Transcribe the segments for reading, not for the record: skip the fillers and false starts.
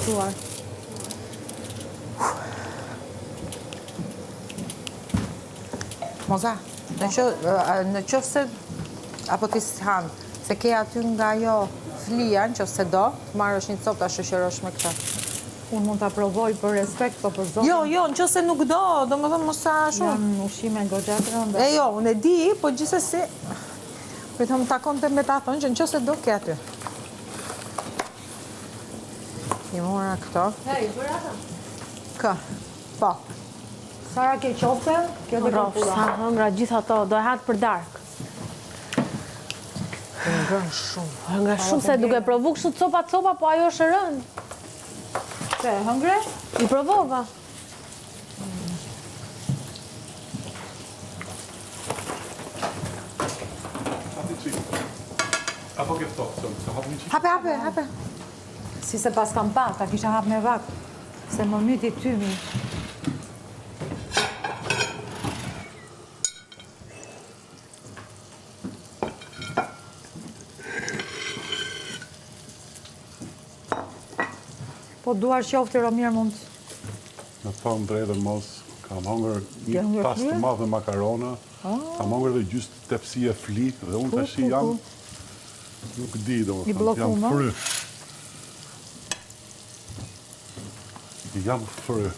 gatuar. Moza, në qoftë se apo ti s'han, se ke aty nga ajo flia, në qoftë se do, të marrësh një copë ta shoqërosh me këtë. Unë mund ta provoj për respekt, po për zotin. Jo, në qoftë se nuk do, domethënë mos sa shumë. Janë ushqime goxha të rënda. Jo, unë e di, po gjithsesi pritëm takonte me ta thonë që në qoftë se do ke aty. I mora këto. Hej, bëra ata. Kë? Po. Sara ke qofte, kjo do Rof, sa hëngra gjithë ato, do e hatë për dark. Hëngrën shumë. Hëngra shumë se duke provu kështu copa, po ajo është e rëndë. Se, hëngre? I provova. Apo ke ftohtë, të hap një qik? Hape. Si se pas kam pa, ta kisha hap me vak. Se më myti tymi. Po duar qoftë Romir mund. Në thonë drejtën mos, kam hongër Ke një hongër pas të flie? madhe makarona, kam hongër dhe gjysë tepsi e fli, dhe unë tash jam, nuk di, do I bllokuar, jam ma? fry. Jam fry.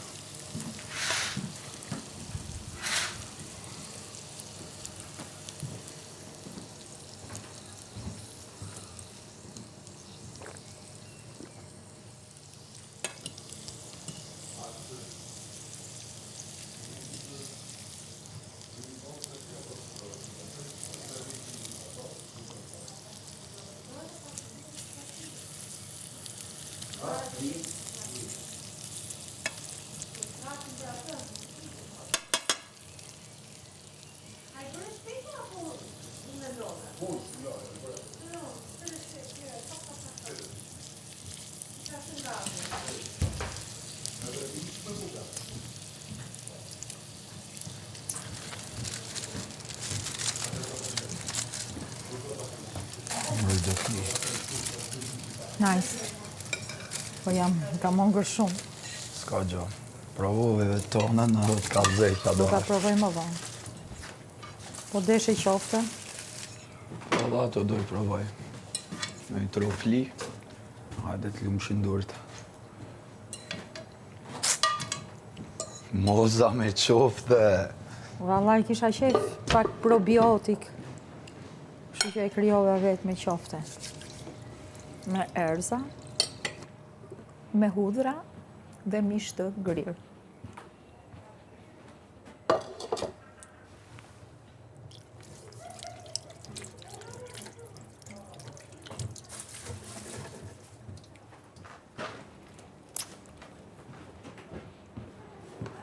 Nice. Po kam hongër shumë. S'ka gjë. Provove dhe tonën, do të ka zejta Do do. ta provoj më vonë. Po deshe qofte. Po dhe ato do i provoj. Me i trofli, hajde të lumshin durët. Moza me qofte. Vallaj kisha qef pak probiotik. Kështu që e krijova vetë me qofte. Me erza, me hudhra dhe mish të grirë.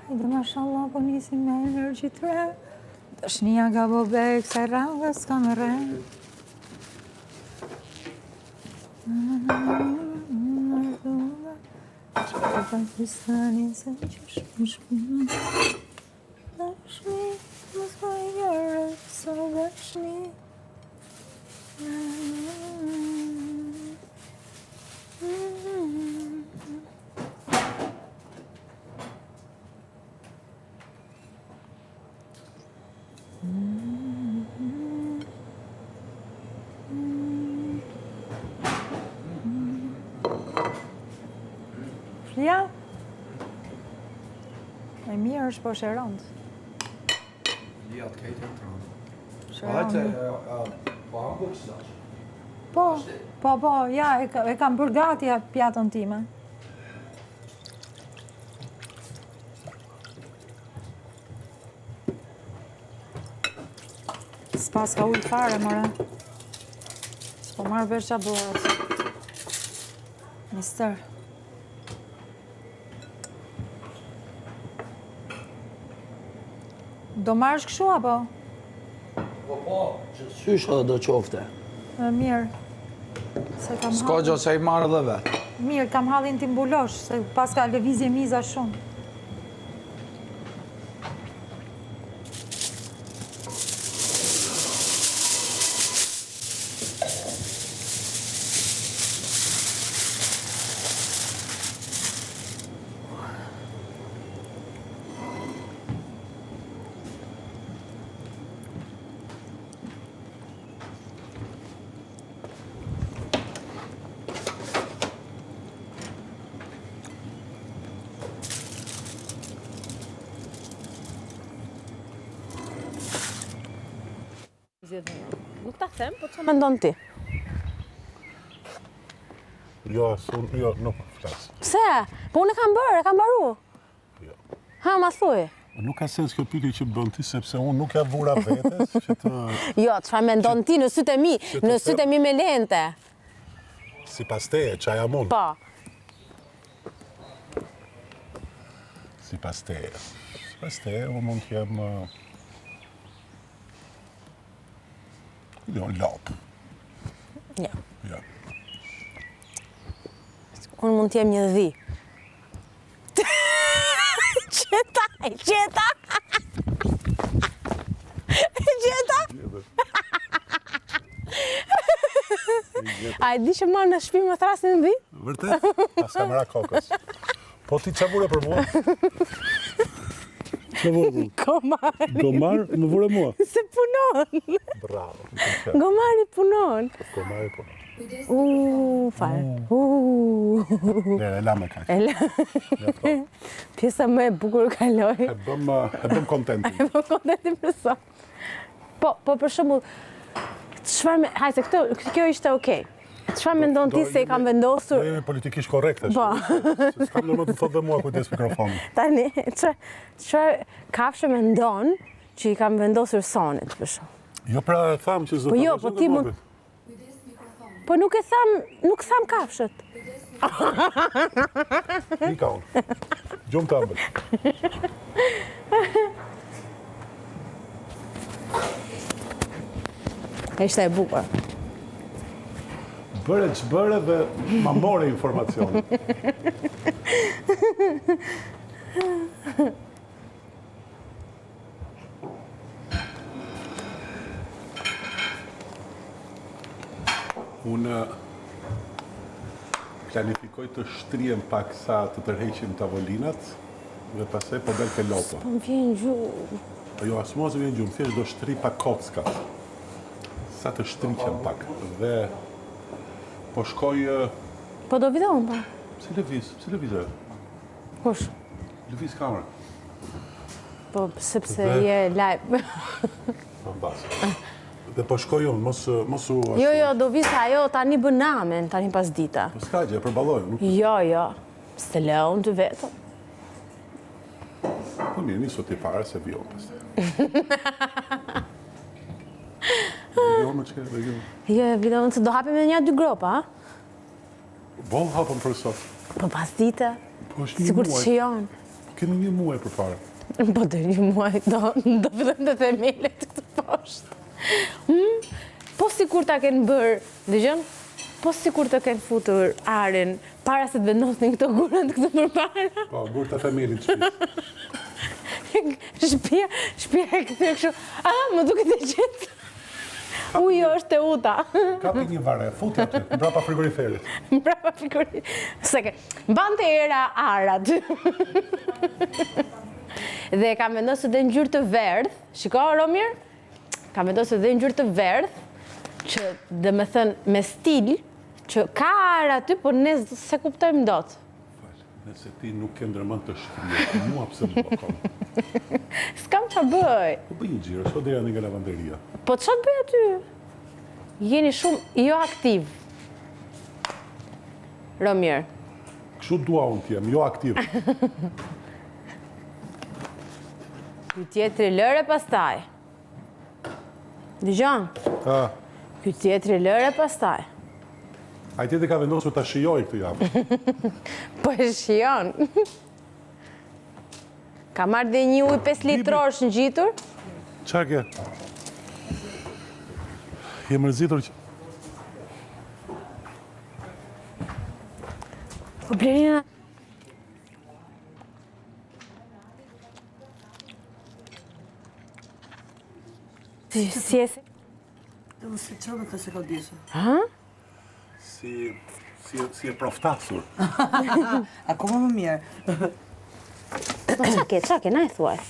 Hajde, mashallah, po nisim me energji të re. Dëshnia ga bobek, se ranga s'ka më re. Pakistanin se qësh më shpinë. Dashni, mos më jërë, so dashni. Flia? E mirë është po shërënd. Ja, të kejtë e tronë. Shërënd. Po hamburg s'dash. Po, ja, e kam bërë gati pjatën time. S'pas ka ujtë fare, mëre. S'po marrë vesh qa bëhet. Mister. Do marrësh kështu, apo? Po, që sysh edhe do qofte. Mirë. Se kam S'ka hallin. gjë se i marrë dhe vetë. Mirë, kam hallin ti mbulosh, se pas ka lëvizje miza shumë. Nuk ta them, po çfarë mendon ti? Jo, jo, nuk flas. Pse? Po unë e kam bërë, e kam mbaru. Jo. Ha, ma thuj. Nuk ka sens kjo pyetje që bën ti sepse unë nuk ja vura vetes që të Jo, çfarë mendon ti në sytë e mi? Në sytë e mi me lente. sipas teje, çaja mund. Po. Sipas teje. Sipas teje, unë mund të jem jo, lop. Jo. Jo. Unë mund t'jem një dhi. Qeta, e qeta. E qeta. A e di që ma në shpi më thrasin dhi? Vërtet? Pas kamera kokës. Po ti qa vure për mua? Qa vure për mua? Gomar. Gomar, më vure mua? Se punon. Bravo. Gomari punon. Gomari punon. Fare. Ne, e la me kaq. Pjesa më e bukur kaloj. E bëm kontentin. Po kontentin për sot. Po për shembull, çfarë hajde kjo ishte okay. Çfarë mendon ti se i kam vendosur? Do jemi politikisht korrekte. Po. S'kam domosht të thotë dhe mua kujdes mikrofonit. Tani, çfarë kafshë mendon që i kam vendosur sonit për shembull? Jo pra tham që zot. Po jo, po ti mund. Po nuk tham kafshët. Ika unë. Gjumë të ambël. Ishte e bukur. Bëre që bëre dhe ma more informacion. Unë planifikoj të shtrijem pak sa të tërheqim tavolinat dhe pastaj po del ke lopa. Po më vjen gjuhë. Jo, as mua se vjen gjumë, thjesht do shtri pak kockat. Sa të shtriqem pak. Dhe po shkoj... Po do video unë pa. Si lëviz e? Kush? Lëviz kamera. Po sepse je live. Po mbas. Dhe po shkoj unë, mos u... Jo, do vi se ajo tani bën namen, tani pas dita. Po s'ka gjë, përballoj. Jo. S'te lë unë të vetëm. Po mirë, niso ti para se vion pastaj. Jo, më çka do gjë. Jo, video unë se do hapim edhe 1-2 gropa, ha? Bo hapëm për sot. Po pas dita. Po është një Sigur të muaj. shijon. Keni një muaj përpara. Po do një muaj, do fillojmë të themelet këtë poshtë. Po sikur ta kenë bërë, dëgjon? Po sikur të kenë futur arin para se të vendosnin këto gurën këtu përpara. Po, gurë të themelit shtëpis. Shtëpia e kthyer kështu. Më duket e qetë. Ujo është e uta. Kapi një vare, futi aty, mbrapa frigoriferit. Mbrapa frigoriferit. Seke, mbante era ara aty. Dhe kam vendosur dhe ngjyrë të verdh. Shiko, Romir? Kam vendosur dhe ngjyrë të verdh, që dhe me thënë me stil, që ka ara aty, por ne se kuptojmë dot. Nëse ti nuk ke ndërmend të shkruaj, mua pse më bën? S'kam çfarë bëj. Po bëj një xhiro, sot deri nga lavanderia. Po çfarë bëj aty? Jeni shumë jo aktiv. Romir. Kështu dua unë t'jem, jo aktiv. Ky tjetri lëre pastaj. Dëgjon? Ky tjetri lëre pastaj. Ai tjetri ka vendosur ta shijoj këtë javë. Po e shijon. Ka marrë dhe një ujë 5 litrosh në gjitur. Çfarë ke? Je mërzitur që... Po Blerina... Si e se... Si qërë të se ka disë? Ha? Si e proftasur. Akoma më mirë. Qa ke, na e thuaj.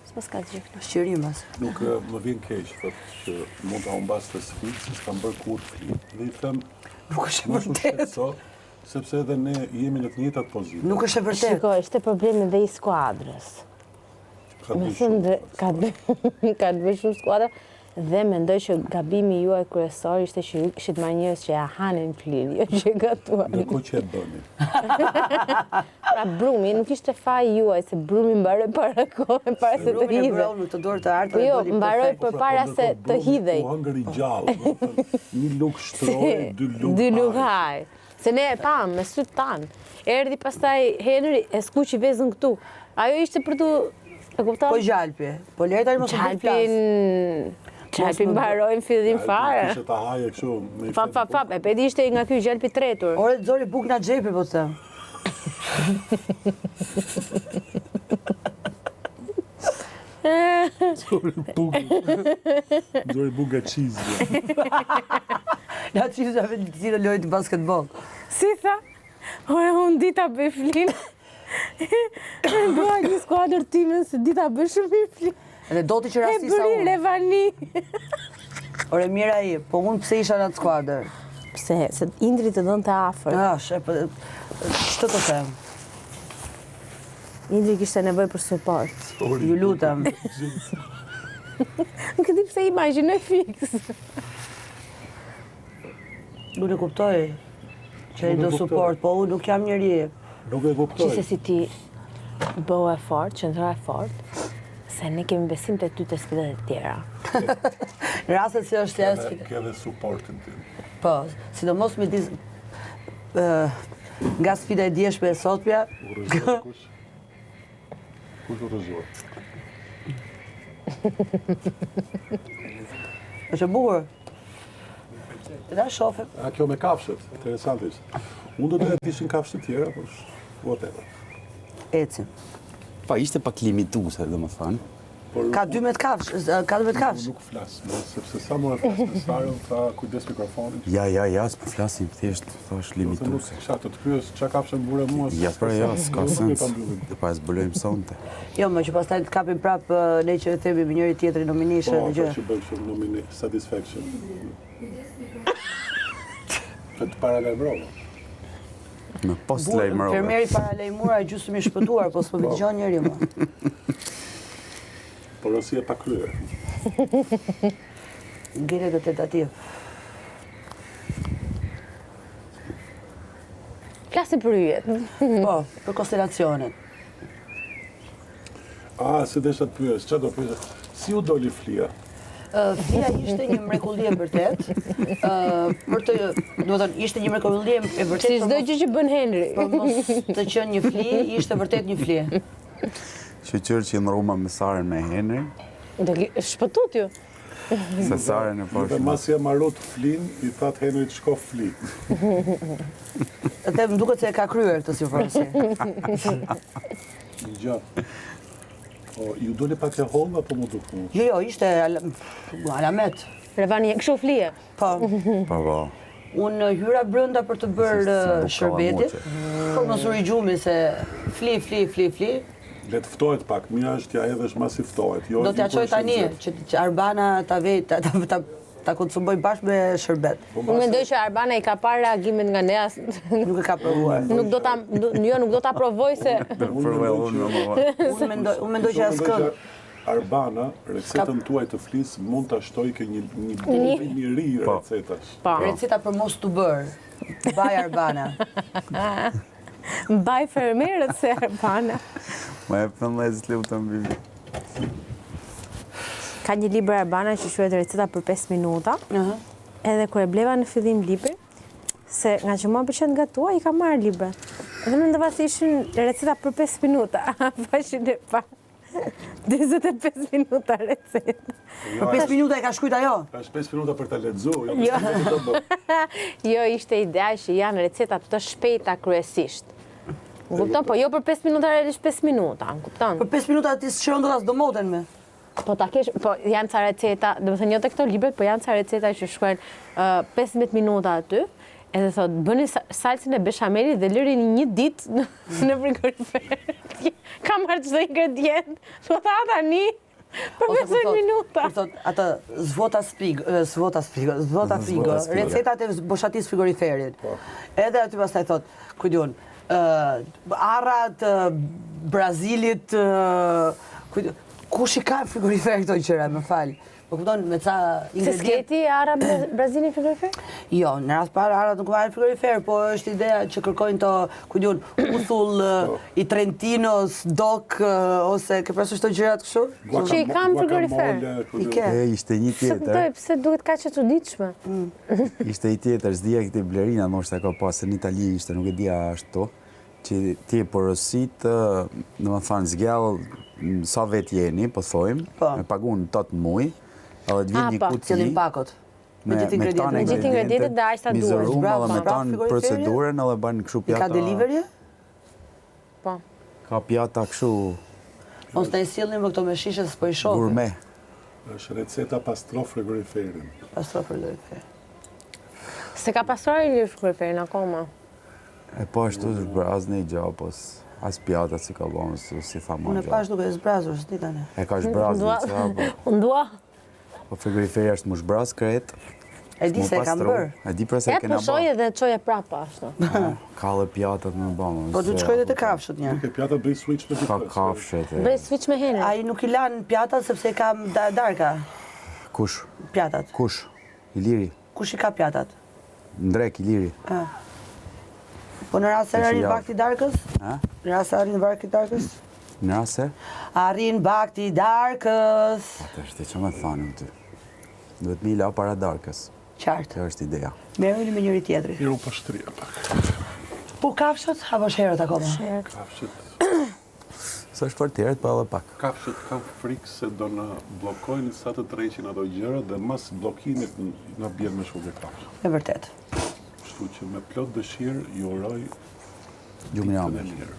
S'pas ka gjithë. Shqyrimas. Nuk më vjen keq, thotë që mund ta humbas të sfidë, se s'kam bërë kur fli. Dhe i them, Nuk është e mos u vërtet. shqetëso, sepse edhe ne jemi në të njëjtat pozitë. Nuk është e vërtet. Shiko, ishte problemi dhe i skuadrës. Ka Më dy thëmë shumë. dhe ka të bëj shumë skuadra, dhe mendoj që gabimi juaj kryesor ishte që kishit marrë njerëz që ja hanin flin, jo që gatuan. Ndërkohë që e bëni. Pra brumi nuk ishte faji juaj, se brumi mbaroi para kohë, para se të Rumin e hidhej. bromit të dorë të artë. Po jo, mbaroi përpara se të hidhej. Po hëngër i gjallë, do të thënë, një luk shtroi, dy luk haj. Se ne e pam me syt tan. Erdhi pastaj Henry e skuqi vezën këtu. Ajo ishte për të, e kupton? Po gjalpi. Po lejë tani mos u bëj flas. Gjalpi mbaroi në fillim fare. Kishte ta haje kështu me Fap, e pedi ishte nga ky gjalpi tretur. Ore zori buk nga xhepi po të them. Zori buga çizme. Na çizave të lojë basketbol. Si tha? Ore, unë dita bëj flin. Dua një skuadër time se dita bëj shumë mirë flin. Edhe do ti që E rastisa bëri unë. Levani. Ore mirë ai, po unë pse isha në atë skuadër? Pse? Se Indri të donte afër. Po ç'të të them? Indri kishte nevojë për suport. Ju lutem. Nuk e di pse imagjinoj fiks. Nuk e kuptoj që ai do support, po unë nuk jam njeri. Nuk e kuptoj. Gjithsesi ti bëu e fort, qëndro e fort, se ne kemi besim te ty të sfidët e tjera. Në rastet se është jashtë. Ke edhe suportin tim. Po, sidomos midis nga sfida e djeshme e sotmja. Urrëzuar kush? Kush urrëzuar? Është e bukur. Da shofim. A kjo me kafshët, interesant ishte. Unë do të ishin kafshë të tjera, por whatever. Ecim. Pa, ishte pak limituese, dhe më thënë. Ka 12 kafsh, ka 12 kafsh. Nuk flas, sepse sa më e flas me Sarën, tha kujdes mikrofonit. Ja, s'po flasim, thjesht, thash Nuk limituese. kisha të pyes çka kafshë mbure mua. Ja, pra ja, s'ka Nuk e sens. kam mbyllim. Dhe pa e zbulojmë sonte. Jo, më që pastaj të kapim prap ne që e themi me njëri tjetrin nominishë Po, dhe gjë. që bëjmë shumë nomini, satisfaction. Të paralajmërova. Me post lajmërove. Fermeri para lajmura e gjysmë i shpëtuar, po s'po dëgjon njëri më. Porosia pa kryer. Ngele të tentativë. Flasim për yjet. Po, për konstelacionet. Se desha të pyes, çfarë do pyes? Si u doli flia? Flia ishte një mrekulli e vërtet. Për të, do të thënë, ishte një mrekulli e vërtet. Si çdo gjë që bën Henry. Për mos të qenë një fli, ishte vërtet një fli. Shqyqyrë që në Roma me Sarën me Henry, Do shpëtut ju. se Sarën e Dhe poshtë. mas ja marrot flin, i that Henrit shko fli. Dhe më duket se e ka kryer këtë si forsi. Një gjatë. Po, ju doli pak e hollë, apo mu duk mu? Jo, ishte alamet. Revani, kështu flije. Po, Po. unë hyra brenda për të bërë Si shërbetit, por mos u rigjumi se fli. Le të ftohet pak, mira është t'ja hedhësh mas i ftohet. Jo, Do t'ja qoj tani, që Arbana ta konsumoj bashkë me shërbet. Unë mendoj që Arbana i ka parë reagimin nga ne, Nuk e ka provuar. nuk do ta provoj se Unë mendoj që askën. Arbana, recetën tuaj të flis mund ta shtoj ke një ri recetash. pa. Receta për mos të bërë. Baj Arbana. Mbaj fermerët se Arbana. Ma e pëndlez të lutë të mbibi. Ka një libër Arbana që quhet Receta për 5 minuta. Aha. Edhe kur e bleva në fillim librin, se nga që mua pëlqen gatua, i ka marrë libra. Edhe mendova se ishin receta për 5 minuta. Fashin e pa. 25 minuta receta. Për 5 minuta e ka shkujt ajo. Ka 5 minuta për ta lexuar, jo Jo. 5 minuta të bë. Jo, ishte ideja që janë receta të shpejta kryesisht. Më kupton? Po jo për 5 minuta realisht 5 minuta, më kupton? Për 5 minuta ti s'qëron do ta s'domoten me. Po ta kesh, po janë ca receta, domethënë jo te këto libret, po janë ca receta që shkruajnë 15 minuta aty. Edhe thot, bëni salcën e beshamelit dhe lëri një ditë në frigorifer. Ka marrë çdo ingredient. Po tha tani për 15 minuta. Kur thot atë zvota frigo, recetat e boshatis frigoriferit. Edhe aty pastaj thot, ku diun, arrat Brazilit, kush i ka frigorifer këto gjëra, më fal. Po kupton me ca Se ingredientë. s'keti ara Brazilin frigorifer? Jo, në rast parë arat nuk marrin frigorifer, po është ideja që kërkojnë të, ku diun, uthull i Trentinos, Dok, ose ke parasysh këto gjërat kështu? Që i kam frigorifer. I ke. Ishte një tjetër. Pse duket kaq e çuditshme? Ishte i tjetër, s'dija këti Blerina, ndoshta ka pasë në Itali, ishte, nuk e dija ashtu, që ti porosit, në më thanë zgjall, sa vetë jeni, po thojmë, me pagun 8 muj, edhe të vjen një kuti, Cilin pakot. Me gjithë ingredientet. Me gjithë ingredientet dhe aq ta duhet. mizerum, edhe me Bravo, tanë frigoriferja? procedurën, edhe banë këshu I ka pjata... delivery? Po. Ka pjata këshu Mos na i sillnin me këto me shishe s'po i shoh. gourmet. Është receta pastro frigoriferin. Pastro frigorifer. Se ka pastruar i frigoriferin akoma. E po ashtu është braz në i gjapos, as pjata si ka bënë, si tha ma Unë e pash duke zbrazur, s'di tani. E ka shbraz në qapo. Unë dua. Po frigoriferja është më shbraz kret. E di se e kam bërë. E di pra se E kena po shoje dhe çoje prapa ashtu. Ka dhe pjatat më bëmë. Po du të shkoj dhe të kafshët një. Ke pjata bëj switch me Ka dikës. kafshet. Bëj switch me henën. Ai nuk i lan pjatat sepse i kam darka Kush? pjatat. Kush? Iliri? Kush i ka pjatat? Ndrek, Iliri. Po në rast se Tash arrin javë. bakti darkës? Ha? Në rast se arrin bakti darkës? Në rase? Arrin bakti darkës. Të është që me thanë ty. Duhet mi la para darkës. Qartë. Kjo është ideja. Merreni me njëri tjetri. Iru po shtria pak. Po kafshët apo sherët akoma? Kafshët, Së është për tjerët, po edhe pak. kafshët kanë frikë se do në blokojnë sa të treqin ato gjëra dhe mas blokimit në bjen me shkull e kafshët. E vërtet. Kështu që me plot dëshirë ju uroj Gjumë ditën e jamër. mirë.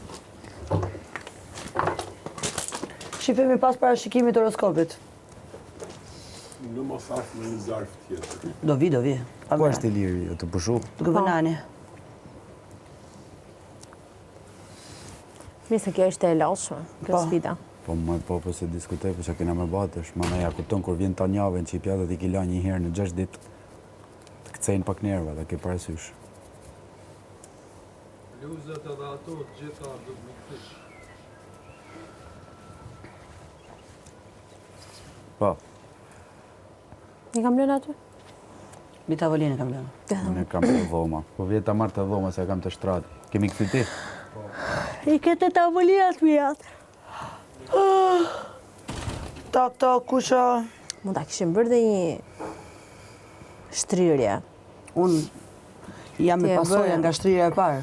Shifemi pas parashikimit horoskopit. Në mos aftë në një zarf tjetër. Do vi. Ku është Iliri? O të pushu? Duke vënani. Mirë se kjo është e lashme, kjo Po. sfida. Po se diskutoj, po që kena me batësh. Ma me ja kupton kur vjen ta njavën që i pjatat i kila një herë në 6 ditë, të kthejnë pak nerva dhe ke parasysh. Luzet edhe ato të gjitha do të më këtish. Po, I kam lënë aty? Mbi tavolinë kam lënë. unë kam të dhoma. Po vjet ta marr të dhoma se kam të shtratë. Kemi këthy ti? I kete tavolinat mijat. Këto kusho, Mund ta kishim bërë dhe një shtrirje. unë jam Ti me e pasoja bëre. nga shtrirja e parë.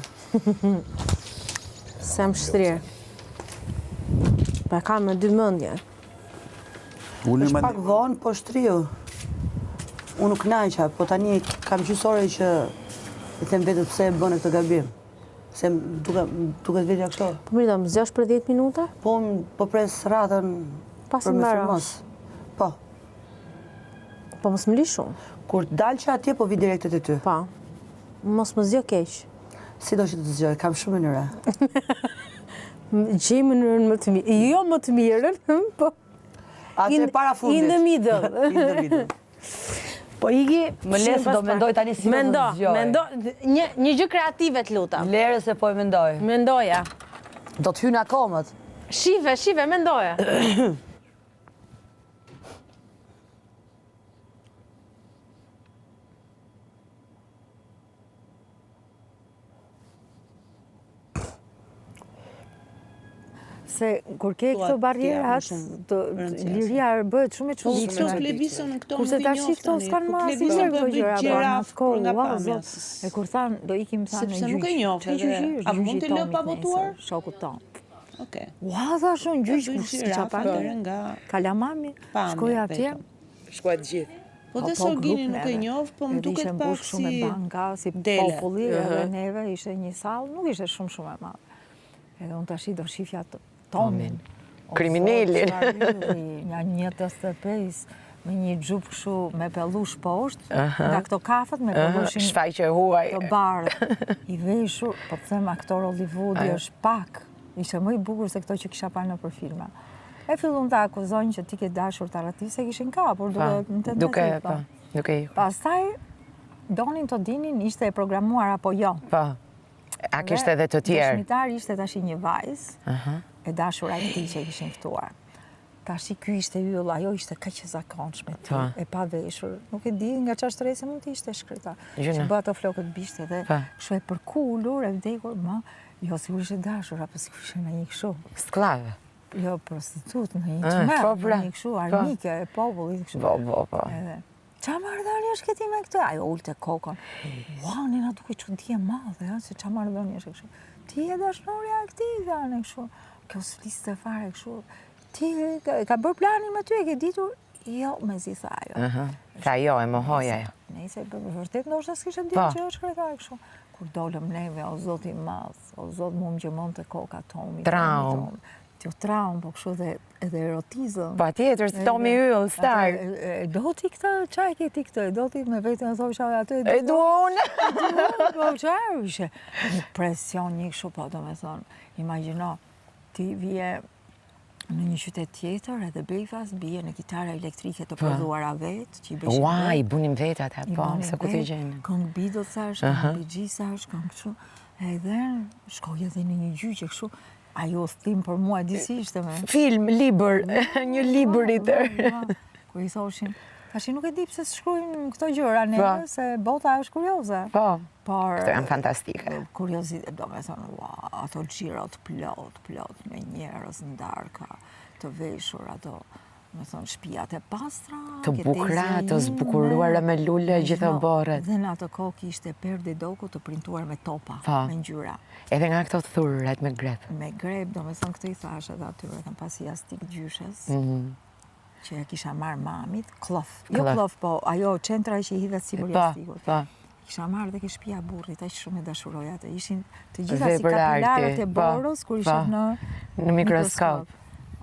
Se më shtrirë. Pa kam me 2 mendje. Unë Është më pak vonë, po shtriu. Unë nuk naqa, po tani kam gjysore që i them vetët pse e bënë këtë gabim. Se duket vetja kështu. Po mirë, do më zgjosh për 10 minuta? Po unë po pres ratën Pas për me mbarosh. firmos. Po, Po mos më li shumë. kur dal që atje, po vi direkt te ty. Pa. Mos më zgjo keq. Si do që të zgjoj, kam shumë mënyra. Gjej mënyrën më të mirë. Jo më të mirën, po Atë para fundit. in the middle. In the middle. Po iki... Më les do mendoj tani si do të zgjoj. Mendo, një gjë kreative të lutem. Lere se po e mendoj. Mendoja. Do të hynë akomët. Shive, mendoja. Se kur ke këto barrierat, liria bëhet shumë e Po çuditshme. këto klebisën këto Kurse tash këto s'kan më asnjë këto gjëra, po në shkollë, wow, zot. E kur than do ikim thanë në gjyq. Sepse nuk e njoh, a mund të lë pa votuar? Shokut ton. Okej. Ua, thash unë gjyq kur s'ka pa. nga Kalamami, pamja shkoj atje. Shkuat gjithë. Po dhe Sorgini nuk e njoh, po më duket Ishte pak mbush shumë e si banka, si dele. populli, edhe neve ishte një sallë, nuk ishte shumë e madhe. Edhe unë tash do shifja Tomin. Kriminalin. Nga 1.85 me një xhup kështu me pellush poshtë, nga këto kafët me pellushin Shfaqje huaj. të bardhë. I veshur, po të them aktor Hollywoodi është pak. Ishte më i bukur se këto që kisha parë në filma. E fillon të akuzojnë që ti ke dashur të arratisë se kishin kapur, Duke. Pastaj donin të dinin ishte e programuar apo jo. Po. A kishte edhe të tjerë? Dëshmitar ishte tash një vajzë, e dashura e tij që e kishin ftuar. Tash ky ishte yll, ajo ishte kaq e zakonshme, Pa. e pa veshur. Nuk e di nga çfarë stresi mund të ishte shkreta. Gjuna. Që bë ato flokët bishte dhe Pa. kështu e përkulur, e vdekur, jo sikur ishte dashur, apo sikur ishte në një kështu. Sklave. Jo prostitut, në një Po, tmerr, pra. në një kështu armike e popullit kështu. Po. Edhe, qa marrëdhënie është këti me këtë? Ajo ulte kokën. Ua, nena duke çudi e madhe, ja, se qa marrëdhënie është kështu. Ti e dashnurja e këtij, ne kështu. Kjo s'fliste fare kështu. Ti ka bërë planin me ty, e ke ditur? Jo, me zi tha ajo. Tha jo, e mohoja jo. Nëse vërtet ndoshta s'kishte Po. ditë që është kretar kështu. Kur dolëm neve, o Zoti i madh, o Zot më gjëmonte koka Tomi. Traum. Kjo traum, po kështu dhe edhe erotizëm. Patjetër, si Tomi Yll, star. E do ti këtë, qa e ke ti këtë, e do ti me vetën e thosha atë. E du unë. Po qarë ishe, një presion një kështu, po do me thonë, imagjino, ti vje në një qytet tjetër, edhe Belfast bie në kitara elektrike të prodhuara vetë, që i beshin Ua, vetë. i bunim vetë atë, po, se ku të gjenë. Këngë bido thash, këngë bigji thash, këngë kështu. Edhe shkoj edhe në një gjyqe kështu. Ajo thim për mua, disi ishte me. Film, libër, një libër i tërë. Kur i thoshin, tash nuk e di pse shkruajnë këto gjëra neve, se bota është kurioze. Po, Por këto janë fantastike. kuriozitet, do me thonë, ato xhirot plot me njerëz ndarka, të veshur, ato, me thonë, shtëpiat e pastra, Të bukura, të zbukuruara me lule gjitha borët. Dhe në ato kohë kishte perde doku të printuar me topa, Pa. me ngjyra. Edhe nga këto thurret me grep. Me grep, do me thonë, këtë i thash edhe atyre, kam pasi jastik gjyshes, që ja kisha marrë mamit, klof. Jo Klof. klof, po ajo qentra që i hidhet sipër Po, jastikut. po. Kisha marrë dhe ke shtëpia e burrit, aq shumë e dashuroj atë. Ishin të gjitha si Vepër arti, kapilarët e po, borës kur ishin në mikroskop.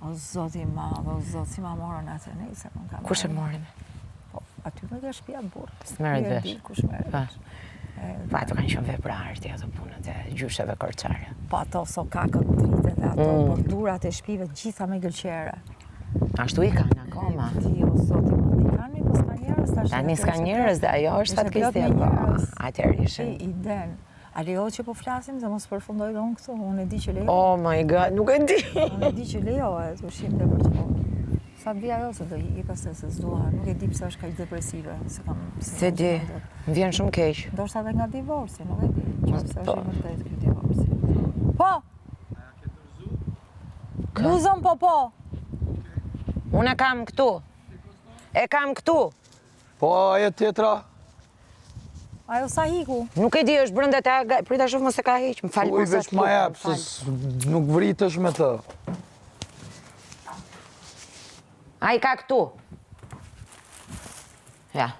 O Zoti i madh, o Zot, si ma morën atë nejse, nuk kam. Kush e morim? Po, aty në ke shtëpia e burrit. S'merret Nuk e vesh. di Kush merret Pa. vesh. Po, ato kanë qenë vepra arti, ato punët e gjysheve korçare. Po ato sokakët dritet dhe ato bordurat e shtëpive gjitha me gëlqere. Ashtu i kanë akoma. Ti, o Zoti i madh, i kanë, po s'ka njerëz tash. Tani s'ka njerëz dhe ajo është fatkeqësi. Po, atëherë ishin. I den. A lejo që po flasim, se mos përfundoj dhe unë këtu, unë e di që lejo. Oh my god, nuk e di. Unë e di që lejohet, ushim dhe për të kohë. Sa di ajo se do i pastaj se s'dua, nuk e di pse është kaq depresive, se kam. Se di, më vjen shumë keq. Ndoshta edhe nga divorci, nuk e di. Nëse Po. është i vërtet ky divorci. Po. Luzon po. Unë e kam këtu. E kam këtu. Po, ajo tjetra, Ajo sa hiku. Nuk e di, është brenda te, prita shoh mos e ka heq, më fal uj kur sa veç ma jep, se nuk vritesh me të. Ai ka këtu. Ja.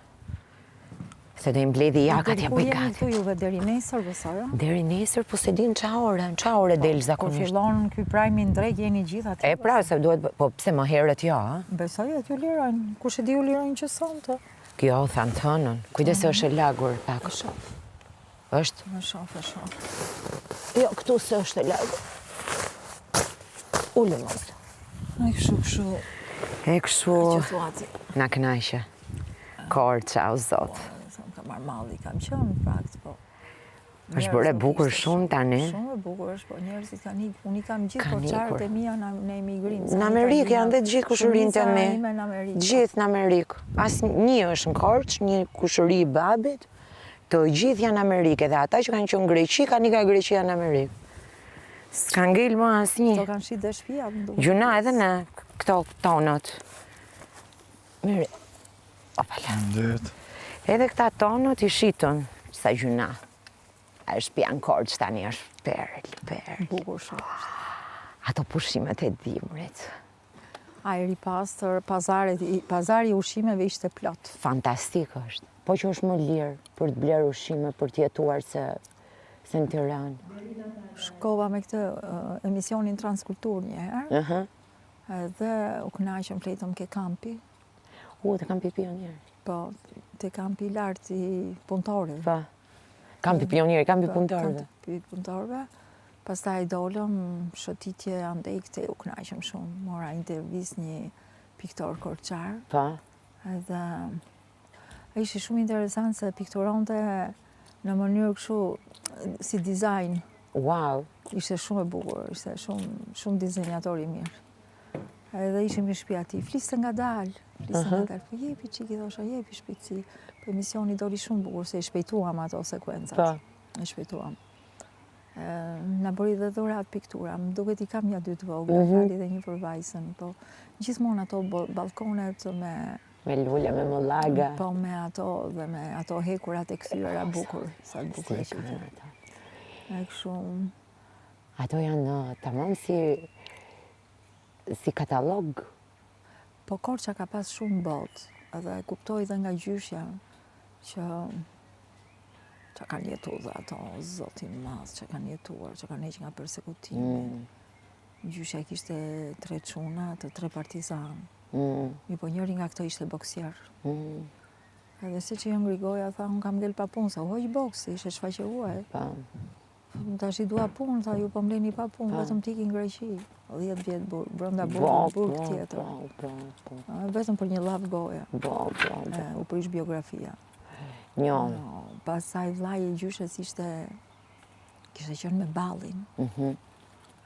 Se do i mbledhi jakat, ja Ku bëj jeni gati. këtu juve deri nesër, besoj, ëh? Deri nesër, po se din qa ore del Kur zakonisht. fillon ky prajmi ndrek jeni gjithë aty. E pra, se duhet, po pse më herët jo, a? Besoj aty ju lirojnë. Kush e di ju lirojnë që sonte. Kjo, thanë të hënën. Kujdes se është e lagur pak. Është? Më shoh, e shoh. Jo, këtu se është e lagur. Ullë mos. Ai kështu. E kështu, Që thua ti. na kënaqe. Korça, o zot. Sa më ka marrë malli, kam qenë në fakt, po. Është bërë e bukur shumë tani. Shumë e bukur është, po njerëzit kanë ikur. Unë i kam gjithë Kanë korçarët ikur. e mia në emigrim. Në Amerikë janë dhe gjithë kushërinë të mi. Shumica ime në Amerikë. Gjithë në Amerikë. As një është në Korçë, një kushëri i babit, të gjithë janë në Amerikë. Dhe ata që kanë qenë në Greqi, kanë ikë Greqia në Amerikë. S'ka ngel më asnjë. Do kanë shit dhe shtëpia, më duket. Gjuna edhe në këto tonët. Mirë. Opala. Ndet. Edhe këta tonët i shitën, sa gjuna. A shtëpia në Korçë tani është perl. Bukur shumë. Ato pushimet e dimrit. Ajri pastër, pazari i ushqimeve ishte plot. Fantastik është. Po që është më lirë për të blerë ushqime, për të jetuar se në Tiranë. Shkova me këtë emisionin Transkultur një herë, edhe u kënaqëm fletëm ke kampi, Të kampi pionier. po, te kampi i lartë i punëtorëve. Pa. Kampi pionier, kampi punëtorëve. Kampi punëtorëve. Pastaj dolëm shëtitje andej këte u kënaqëm shumë. Mora intervistë një piktor korçar, Pa. edhe ishte shumë interesant se pikturonte në mënyrë kështu si dizajn. Wow. Ishte shumë e bukur, ishte shumë dizenjator i mirë. Edhe ishim në shtëpi ati, fliste nga dalë, po jepi qiki, thosha, jepi shpejtësi. Po emisioni doli shumë bukur, se i shpejtuam ato sekuencat. I shpejtuam. Në bëri dhe dhurat piktura, më duket I kam një 2 të vogla, fali dhe një për vajzën, po gjithmonë ato balkonet Me lule, me mollaga. po me ato dhe me ato hekurat e kthyer bukur, sa të bukur e që e kështu. Ato janë tamam si katalog. Po Korça ka pas shumë botë, edhe kuptoj dhe nga gjyshja që kanë jetu dhe ato, zotin mas, që kanë jetuar, që kanë heqë nga persekutimi. Gjyshja kishte 3 çuna të 3 partizanë. Po njëri nga këto ishte boksier. Edhe se që jam Grigoja, tha, unë kam ngel pa punë, sa hojë boksi, ishe shfaqeruar. Tash I dua punë, tha, ju po mleni pa punë, vetëm tiki në Greqi. 10 vjetë brenda burg tjetër. Vetëm për një lavë goja. U prish biografia. Pasaj vllai I gjyshes kishte qenë me ballin.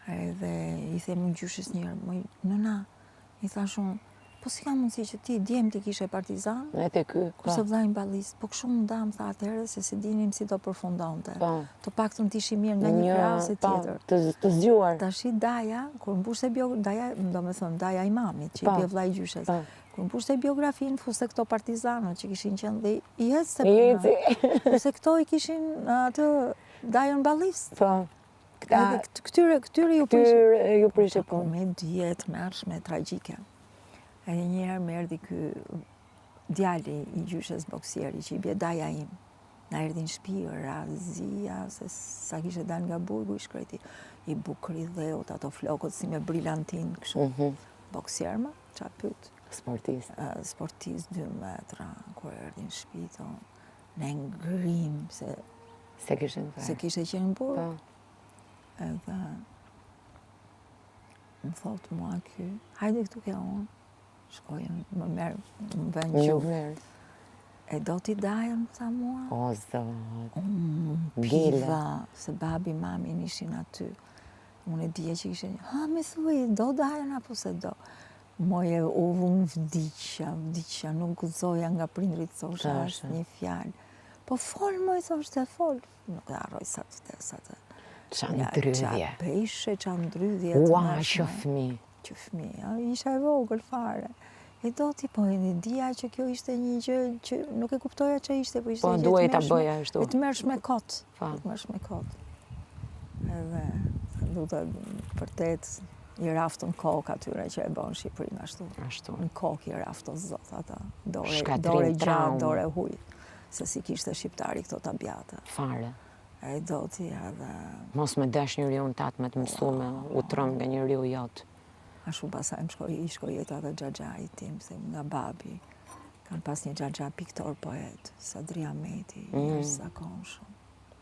Edhe I them gjyshes njërë, nëna, I thashun, po si ka mundësi që ti djemë ti kishe partizan? Kurse vllai ballis, po kështu më dam, tha atëherë, se si dinim si do përfundonte. Të paktën ti ishi mirë nga një krah ose tjetër. Të zgjuar. Tashi Daja, kur mbushte Daja Imamit, që I bie vllai gjyshes. Kur mbushte biografinë, fuste këto partizanët që kishin qenë dhe I ecë puna. Se këto I kishin atë Dajën ballis. Këtyre ju prishe punë. Me dijet mërshme, tragjike. Edhe njëherë më erdhi ky djali I gjyshes boksieri që I bie Daja im. Na erdhi në shtëpi, razia, se sa kishte dalë nga burgu I shkreti. I bukur I dheut, ato flokët si me brillantin, kështu. Boksier më, qa pyet. Sportist 2 metra, kur erdhi në shtëpi, në ngrim, se kishte qenë në burg. Edhe më thot mua ky, hajde këtu ke unë. Shkojën, më merë, më vend gjumë. E do t'i Dajën, tha mua? O, zot. Piva, se babi, mamin ishin aty. Unë e dje që ishe një, me thuj, do Dajën apo se do? Moje unë vdiqja, nuk gëzoja nga prindrit, thosha, është një fjalë. Po fol, moj, thoshte, fol. Nuk e harroj sa të Qa ndrydhje. Qa peshe, qa ndrydhje. Ua, që fmi. Që fmi, isha e vogël fare. E do t'i po e një dia që kjo ishte një gjë që nuk e kuptoja që ishte, po ishte një gjë të mërsh me kot. Edhe, du të vërtet, I raftën kokë atyre që e bënë Shqipërinë ashtu. Në kokë I raftën zot ata. Dore gjatë, dore huj. Se si kishte shqiptari këto tabjate. Fare. E do t'i edhe... Mos me desh një riu në tatë me të mësu me utrëm nga një riu jotë. Ashtu pasaj I shkoj jetë edhe xhaxhai tim, se nga babi. Kam pas një xhaxha piktor poet, Sadri Ahmeti, jashtëzakonshëm.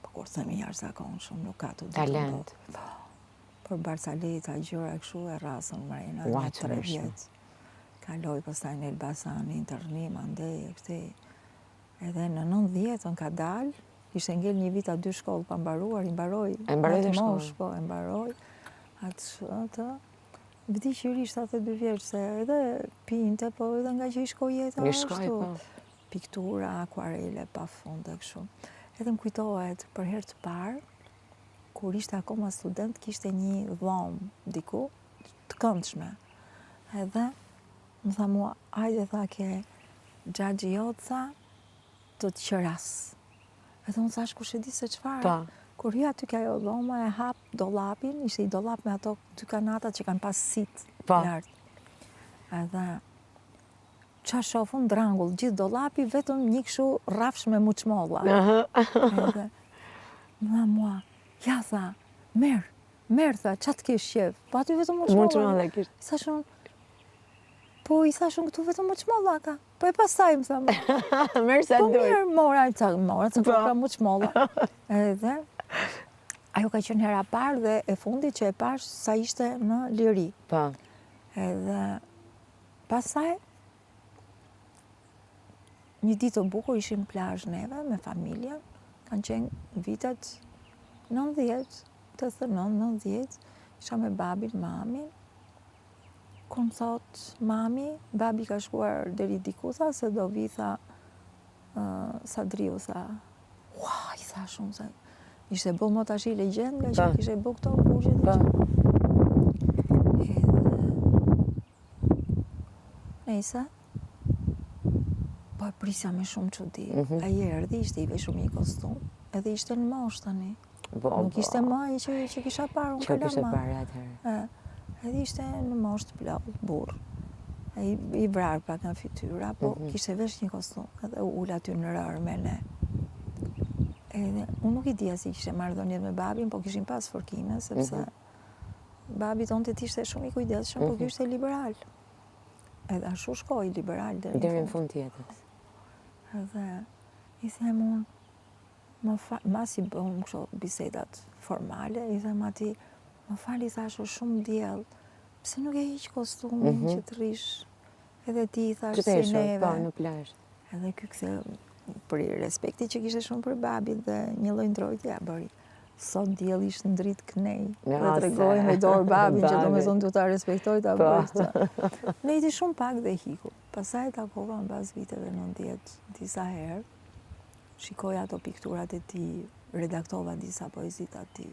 Po kur themi jashtëzakonshëm, nuk ka të talent. Por Barsaleta, gjëra kështu e rasën mrena, në 3 vjetë. Kaloj pastaj në Elbasani, internim, andej, e këtej. Edhe në 90-ën ka dalë, ishte ngel një vit a 2 shkollë pa mbaruar, I mbaroj. E mbaroj dhe shkollë? Po, e mbaroj. Atë, vdiqërisht 72 vjeç, se edhe pinte, po edhe nga që I shkoj jeta ashtu. Piktura, akuarele, pa fund e kështu. Edhe më kujtohet për herë të parë, kur ishte akoma student, kishte një dhomë diku, të këndshme. Edhe më tha mua, hajde tha ke xhaxhi jot, tha, të të qëras. Edhe unë thash kush e di se çfarë. Kur hyja aty ka ajo dhoma, e hap dollapin, ishte I dollap me ato 2 kanatat që kanë pas sit lart. Edhe qa shofun drangull, gjithë dollapi, vetëm një kështu rafsh me muçmolla. Edhe më tha mua, ja tha, merë tha, qa të kish qef? Po aty vetëm muçmolla. Thashun, po I thashun këtu vetëm muçmolla ka. Po e pasaj më thamë. Merë sa dojë. Po mirë, mora, se po ka muçmolla. Edhe, ajo ka qenë hera parë dhe e fundit që e pash sa ishte në liri. Edhe, pasaj, një ditë të bukur ishim plazh neve me familjen, kanë qenë vitet 90, 89, 90, isha me babin, mamin, kur më thot mami, babi ka shkuar deri diku, tha se do vi, tha, Sadriu, tha, ua, i tha shumë, se ishte bo më tash i legjend, nga që kishe bo këto burgjet e që. Nejse, po e prisja me shumë çudi. Ai erdhi, ishte i veshur me një kostum, edhe ishte në moshë tani. Nuk ishte më ai që kisha parë unë Që kishte kalama. parë atëherë. Edhe ishte në moshë të plot, burr. I vrar pak nga fytyra, po kishte vesh një kostum, edhe ul aty në rër me ne. Edhe unë nuk i dija si kishte marrëdhënie me babin, po kishin pas forkime, sepse babi tonë të ishte shumë i kujdesshëm, po ky ishte liberal. Edhe ashtu shkoi liberal Deri në fund të jetës. Edhe i them unë, masi bëm kështu bisedat formale, i them atij, më fal, i thash, është shumë diell, pse nuk e hiq kostumin që të rish, edhe ti i thash si neve. Po, në plazh. Edhe ky kthe, për respekti që kishte shumë për babit dhe një lloj ndrojtje, bëri. Sot diell ishte në dritë kënej, dhe tregoi me dorë babin, që domethënë du ta respektoj ta bëj. Nejti shumë pak dhe hiku. Pastaj e takova mbas viteve 90 disa herë. Shikoj ato pikturat e tij, redaktova disa poezitë atij.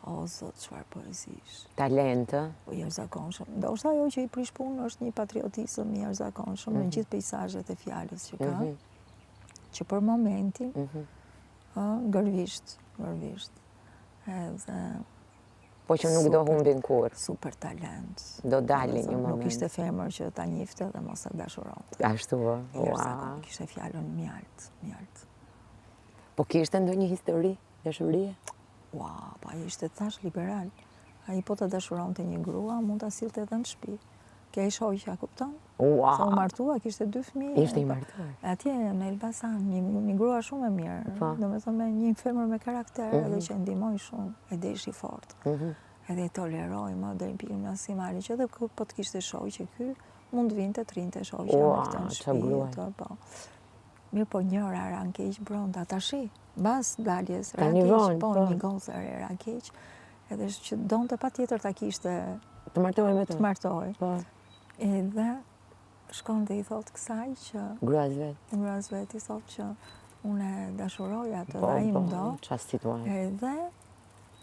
O, zot, çfarë poezish. Talent, Po i jashtëzakonshëm. Ndoshta ajo që i prish punë është një patriotizëm i jashtëzakonshëm në gjithë peizazhet e fjalës që ka, që për momentin gërvisht. Edhe po që nuk do humbin kur. super talent. Do dalin një moment. Nuk ishte femër që ta njifte dhe mos e dashuronte. Ashtu, Kishte fjalën mjalt. Po kishte ndonjë histori, dashurie? Ua, po ai ishte thash liberal. Ai po të dashuronte një grua, mund ta sillte edhe në shtëpi. Ke shoqja, kupton? Sa u martua, kishte 2 fëmijë. Ishte i martuar. Atje në Elbasan, një grua shumë e mirë. Domethënë me një femër me karakter, edhe që ndihmoi shumë, e deshi fort. Edhe e toleroi më deri në pikën maksimale, që edhe po të kishte shoqë ky, mund vinte të rinte shoqja me këtë në shtëpi. Po. Mirë, po njëra ra në keq brenda tashi, mbas daljes ra keq, po një gozë ra keq, edhe që donte patjetër ta kishte të martohej me të. Të martohej. Po. Edhe shkon dhe i thot kësaj që gruas vet i thot që unë e dashuroj atë dhe ai më do. Çfarë situatë. Edhe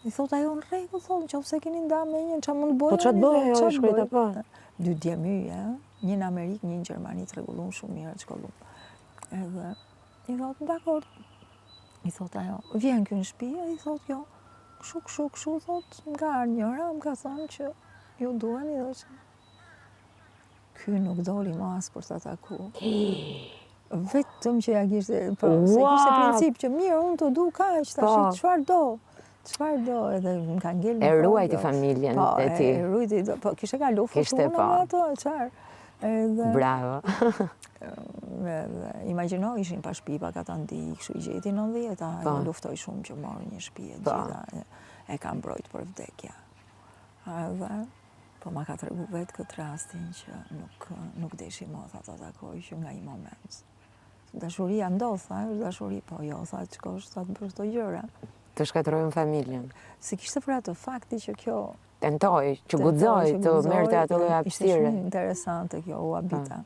i thot ajo në rregull, thot, nëse keni ndarë me një, çfarë mund të bëj? Po çfarë bëj ajo shkruajta po. 2 djemyje, një në Amerikë, një në Gjermani, të rregullum shumë mirë të shkollum. Edhe i thot, dakor. I thot ajo, vjen ky në shtëpi, i thot jo. Kshu, thot, nga njëra, më ka thënë që ju duheni dhe që ky nuk doli më as për të ataku. Vetëm që ja kishte, po, se kishte princip që mirë, unë të du kaq, tash çfarë do, edhe më ka ngel në e ruajti familjen e tij. E ruajti, po kishte kalu fortunën me ato, çfarë. Bravo. Imagjino, ishin pa shtëpi, pa ata ndi, kështu i gjeti 90-ta, luftoi shumë që morë një shtëpi e gjitha, e ka mbrojt për vdekja. Edhe, po ma ka tregu vetë këtë rastin që nuk deshi më, tha të takoj që nga i moment. Dashuria ndodh, është dashuri, po jo, tha të shkosh, tha të bërë këto gjëra. Të shkatërrojnë familjen. Se kishte për atë fakti që kjo tentoj, që guxoj të merrte ato lloj hapësire. Ishte shumë interesante kjo, u habita.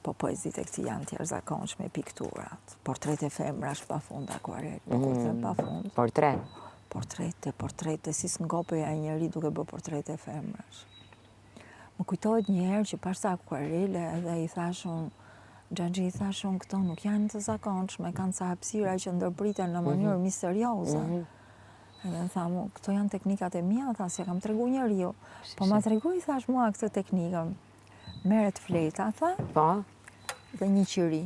Po poezitë e këtij janë të jashtëzakonshme, pikturat, portrete femrash pafund akvarel, po kur them pafund. Portrete, si s'ngopeja e njeri duke bërë portrete femrash. Më kujtohet një herë që pas akvarele edhe i thashun, Xhaxhi i thashun, këto nuk janë të zakonshme, kanë ca hapësira që ndërpriten në mënyrë misterioze. Edhe thamu, këto janë teknikat e mia, tha, se kam tregu njeriu. Po ma tregu, i thash mua këtë teknikën. Merret fleta, tha, dhe një qiri.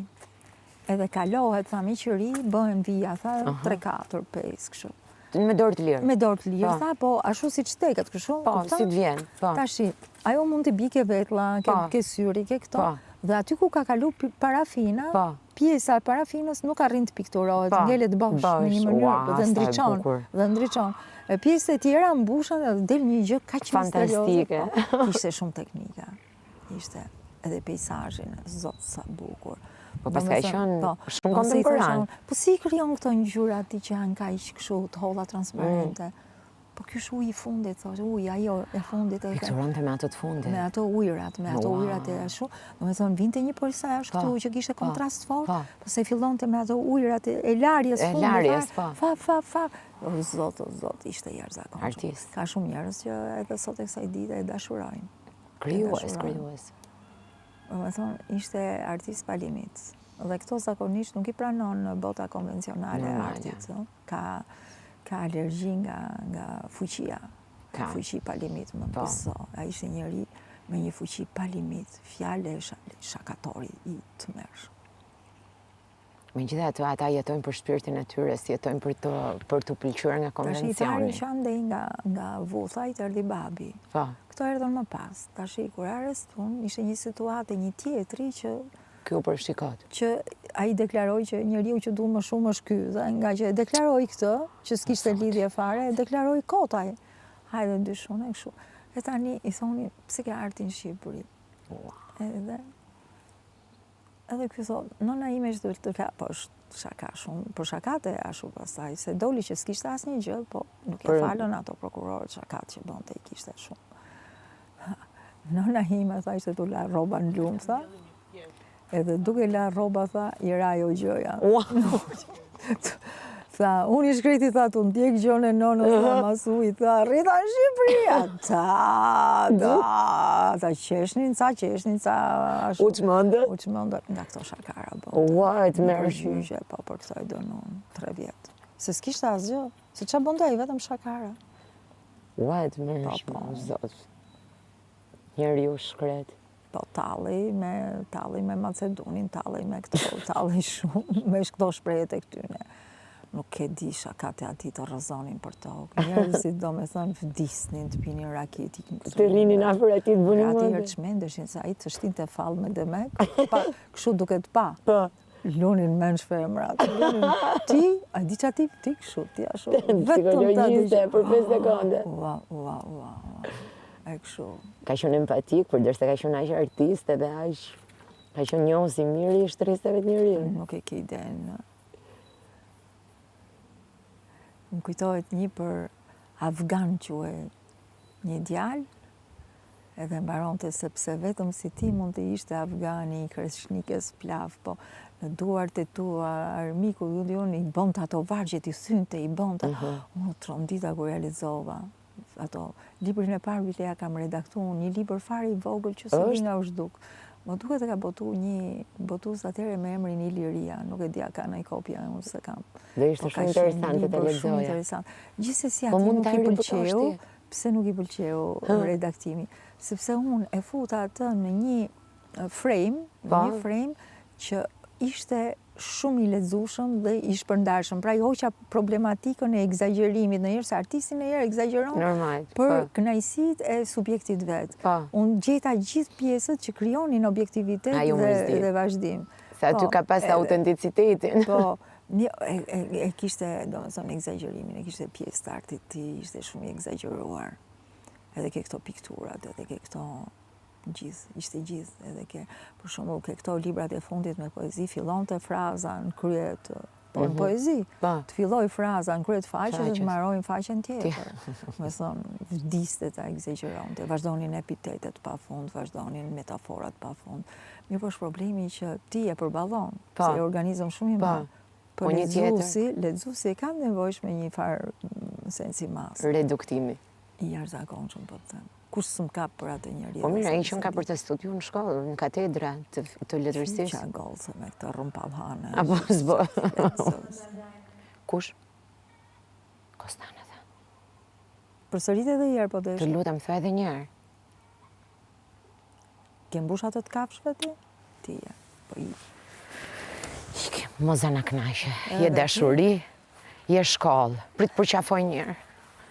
Edhe kalohet, tha, me qiri, bëhen vija, tha, 3, 4, 5, kështu. Me dorë të lirë. Me dorë të lirë, tha, po ashtu si që teket, kështu. Po, si të vjen. Tashi, ajo mund të bike vetla, ke syri, ke këto. Dhe aty ku ka kalu parafina, pjesa e parafinës nuk arrin të pikturohet, ngelet bosh në një mënyrë dhe ndriçon. Pjesët e tjera mbushen dhe del një gjë kaq misterioze. Fantastike. Ishte shumë teknika. Ishte edhe peizazhin, zot sa bukur. Po pas ka qenë shumë kontemporan. Po si krijon këto ngjyra ti që janë kaq kështu të holla transparente? Po po ky është uji i fundit, thoshte, uji ajo e fundit. I këturonte me ato të fundit. Me ato ujrat e ashtu. Domethënë vinte një policash këtu që kishte kontrast fort, pastaj fillonte me ato ujrat e larjes fundit. E larjes, po. Fa. O zot, ishte jashtëzakonshëm. Artist. Ka shumë njerëz që edhe sot e kësaj dite e dashurojnë. Krijues. Domethënë ishte artist pa limit. Dhe këto zakonisht nuk i pranon në bota konvencionale e artit. Ka alergji nga fuqia. Ka fuqi pa limit, më pëso. A ishte njëri me një fuqi pa limit, fjale shakatori i të mërsh. Megjithatë ata jetojnë për shpirtin e tyre, si jetojnë për të pëlqyer nga konvencioni. Tash i pari që andej nga vutha i erdhi babi. Këto erdhën më pas. Tash kur arrestuan, ishte një situatë një tjetri që Ky u përshikot. Që ai deklaroi që njeriu që du më shumë është ky, dhe nga që e deklaroi këtë, që s'kishte lidhje fare, e deklaroi kotaj. Hajde dyshun e kështu. E tani i thoni, pse ke artin në Shqipëri? Edhe ky thot, nëna ime që të ka, po është shaka shumë, për shakate e ashtu pastaj, se doli që s'kishte asnjë gjë, po nuk e falën ato prokurorët shakat që bonte i kishte shumë. Nëna ime tha ishte tu la rroba në lumë, tha, edhe duke la rroba, tha, i ra ajo gjëja. Tha, unë i shkreti, tha, të ndjek gjone nonës, tha, masu, i tha, rrita në Shqipëria. Ta qeshnin, U çmendët? Nga këto shakara, Të mërqyqe, po, për këto i dënon 3 vjetë. Se s'kishte asgjë, se qa bëndaj, vetëm shakara. Të mërqyqe, zot. Njeri u shkret. Po, talli me Macedonin, talli me këto, talli shumë, me këto shprejet e këtyne. Nuk e di shakat e ati të rëzonin për tokë. Njerëzit do me thënë vdisnin të pinin raketik. Të rinin afër ati të bëni mëndë. Ati herçmendeshin, se ai të shtin të falë me demek, kështu duket pa. Lunin men shfemrat. Ti, a di që ati, ti kështu, ti ashtu. Psikologjiste për 5 sekonde. Ua. E kështu. Ka qenë empatik, për dërse ka qenë aq artist edhe aq ka qenë njohës i mirë i shtrisave të njerëzit. Nuk e ke idenë. Më kujtohet një për Afgan quhet një djalë, edhe mbaronte sepse vetëm si ti mund të ishte Afgani i Kreshnikës Plav, po në duart e tua armiku unë i bonte ato vargjet, i thynte, i bonte. Unë trondita kur realizova ato librin e parë Vilea kam redaktuar një libër fare i vogël që se nga u zhduk. Më duket e ka botu një botus atëherë me emrin Iliria, nuk e dia ka ndonjë kopja, unë se kam. Dhe ishte shumë interesante të lexoja. Gjithsesi ati nuk i pëlqeu, pse nuk i pëlqeu redaktimi? Sepse unë e futa atë në një frame që ishte shumë i lexueshëm dhe i shpërndarshëm. Pra i hoqa problematikën e egzagerimit ndonjëherë, se artisti ndonjëherë egzageron për kënaqësitë e subjektit vet. Unë gjeta gjithë pjesët që krijonin objektivitet dhe vazhdim. Se aty ka pas autenticitetin. Po, e kishte, domethënë, egzagerimin, e kishte pjesë të artit të tij, ishte shumë i egzageruar. Edhe ke këto pikturat, edhe ke këto ishte gjithë, edhe ke, për shembull, ke këto librat e fundit me poezi, fillonte fraza në krye të në poezi, të filloj fraza në krye të faqes dhe të mbarojnë faqen tjetër. Me thonë, vdiste ta egzageronte, vazhdonin epitetet pa fund, vazhdonin metaforat pa fund. Mirë, po është problemi që ti e përballon, se e organizëm shumë i madh. Po lexuesi e ka nevojshme një farë sensi mas. Reduktimi. I jashtëzakonshëm, po të them. Kush s'm kap për atë njeri. Po mirë, ai që ka për të studiu në shkollë, në katedra të letërsisë. Qa gollë me këtë rrumpallhane. Apo s'bo. Kush? Kostana tha. Përsërit edhe një herë po desh. Të lutem, thua edhe një herë. Ke mbush ato të kafshëve ti? Ti je. Po i. Ike, moza na knaqe. Je dashuri, je shkollë. Prit përqafoj një herë.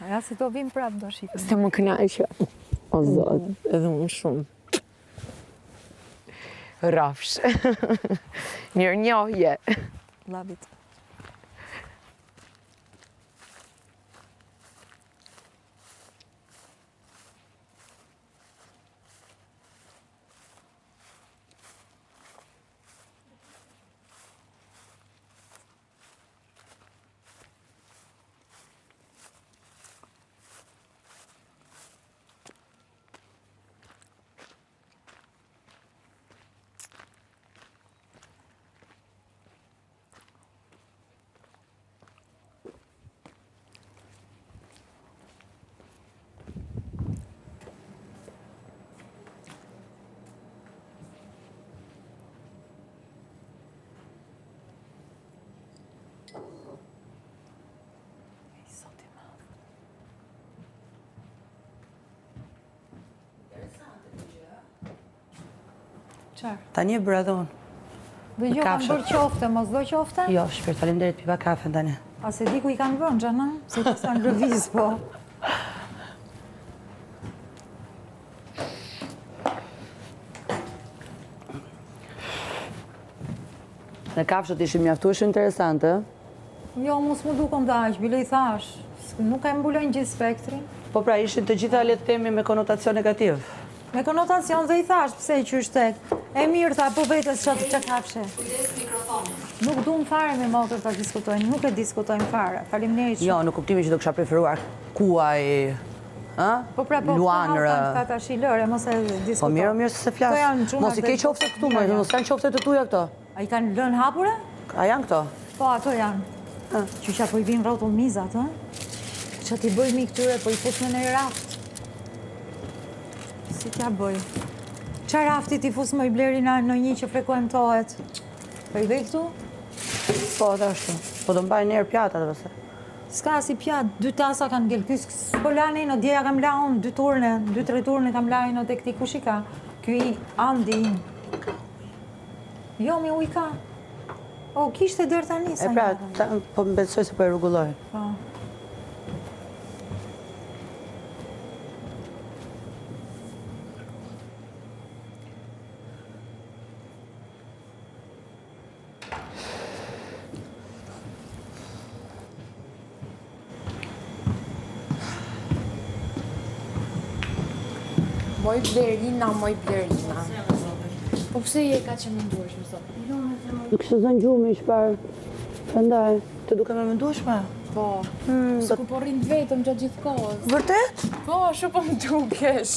Ja, si to vim prap do shikëm. Se më knaqe. O Zot, edhe unë shumë. Rafsh. Mirë njohje. Lavit. Çfarë? Tani e bërë edhe unë. Dhe jo, kanë bërë qofte, mos do qofte? Jo, shpirt, faleminderit, piva kafe tani. A se di ku i kanë vënë, Xhana? Se ti sa në rëviz, po. Në kafshët ishin mjaftuar interesante. Jo, mos më dukom daq, bile i thash. Nuk e mbulojnë gjithë spektrin. Po pra, ishin të gjitha le të themi me konotacion negativ. Me konotacion dhe i thash, pse i qysh tek. E mirë, tha, po vetës që kafshe. Nuk du më fare me motër të diskutojnë, nuk e diskutojnë fare. Faleminderit shumë. Jo, në kuptimin që do kisha preferuar kuaj, Po pra, po, luanërë. ta ta shilëre, mos e diskutoj. Po mirë se se Këto janë flas. gjuna Mos i dhe ke qofte këtu, mos kanë qofte të tuja këto. A i kanë lënë hapure? A janë këto? Po, ato janë. Qyqa po i vinë rrotull mizat, që t'i bëj mi këtyre, po i pus me në raft. Si t'ja bëj? Qa rafti t'i fus më i bleri në një që frekuentohet? Po i vej këtu? Po, dhe ashtu. Po do mbaj njerë pjatat vëse. Ska si pjat, 2 tasa kanë gelkys, po lani në djeja kam la unë, 2 turne, 2-3 turne kam la në të këti kush i ka? Ky i andi im. Jo, mi u i ka. O, kishte dërë tani sa E pra, po më besoj se po e rregulloj. Po. Moj Blerina. Po pse je ka që më nduesh, më thot? Nuk kështë zënë gjumi, shpar. Prandaj, të duke me mendueshme? Po, se ku po rrinë vetëm gjatë gjithë kohës. Vërtet? Po, shu po më dukesh.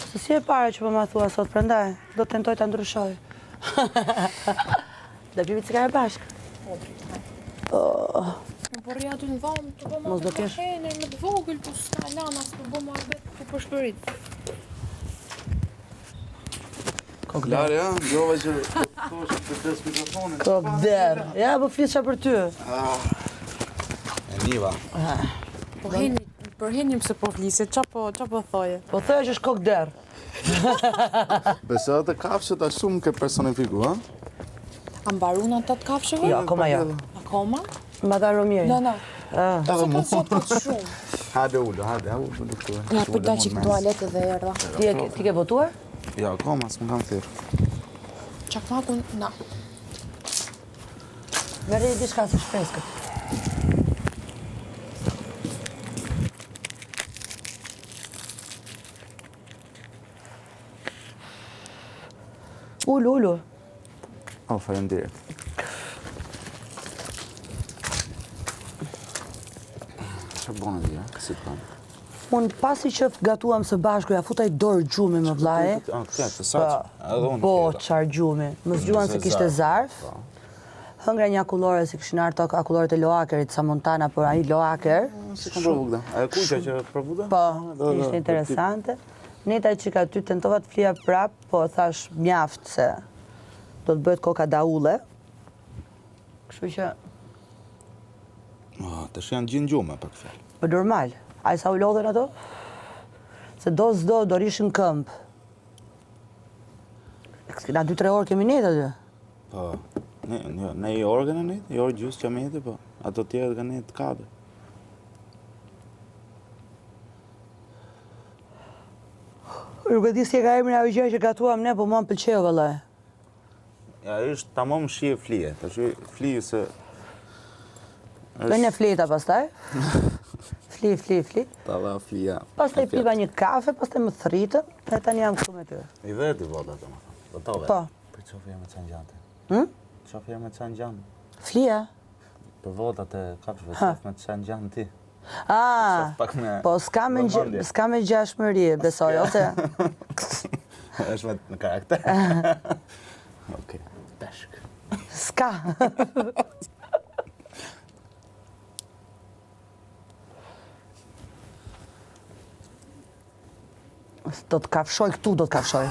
Se si e para që po ma thua sot, prandaj, do të tentoj të ndryshoj. Dhe pimi cigare bashkë. Po, dritaj. Po rri aty në dhomë, të po Mos do më kesh. hener, më të vogël, po s'ka lana, s'po bo më arbet, po përshpërit. Lare, ja, gjova që thosh të fles mikrofonin. Kokder. Ja, po flisha për ty. E niva. Po heni, për henim se po flisit, qa po thoje? Po thëja që është kokder. Besoj të kafshët ashtu më ke personifiku, ha? A mbarun ato të kafshëve? Jo, akoma jo. Akoma? Ma dha Romieri. Na. Se ka sot të shumë. Hade ullu, hade ullu këtu. Ja, për da që këtë toaletë dhe erda. Ti ke votuar? Ja, akoma, s'më kam thirrë. Çakmakun, na. Merri diçka se shpreskët. Ullu. O, faleminderit. Çfarë bën atje? Si të kam? Unë pasi që gatuam së bashku, ja futaj dorë gjumi më vllaje. Këtë, të saqë. Edhe unë. Po, qarë gjumi. Më zgjuan se kishte zarf. Hëngra një akullore, si kishin arto akulloret e Loakerit, sa Montana, por ai Loaker. Si kam provu këta? A e kujta që provu këta? Po, ishte interesante. Neta që ka ty tentova të flija prap, po thash mjaft se do të bëhet koka daulle. Kështu që, Tash janë gjithë gjume, për këtë. po normal. A i sa u lodhen ato? Se do s'do, do rishin këmbë. Na 2-3 orë kemi net aty. Po, ne i organ e net, i orë gjusë që me jeti, po. Ato tjerët ka net kade. Nuk e di si e ka emrin ajo gjë që gatuam ne, po mua më pëlqeu vallai. Ja, është tamam shije flije. Tash flije se... Bëjnë e fleta pastaj. Fli. Ta dha flija. Pastaj piva një kafe, pastaj më thritëm, e tani jam këtu me ty. I veti vota të më thëmë. Do tove. Po. Për qofë jam e canë gjante. Hm? Qofë jam e canë gjante. Flia? Për votat e kapshëve, qofë me canë gjante ti. Ah, Pak me... po s'ka me gjashmëri, besoj, ose? është me në karakter. Okej, peshk. S'ka. Do të kafshoj këtu, do të kafshoj.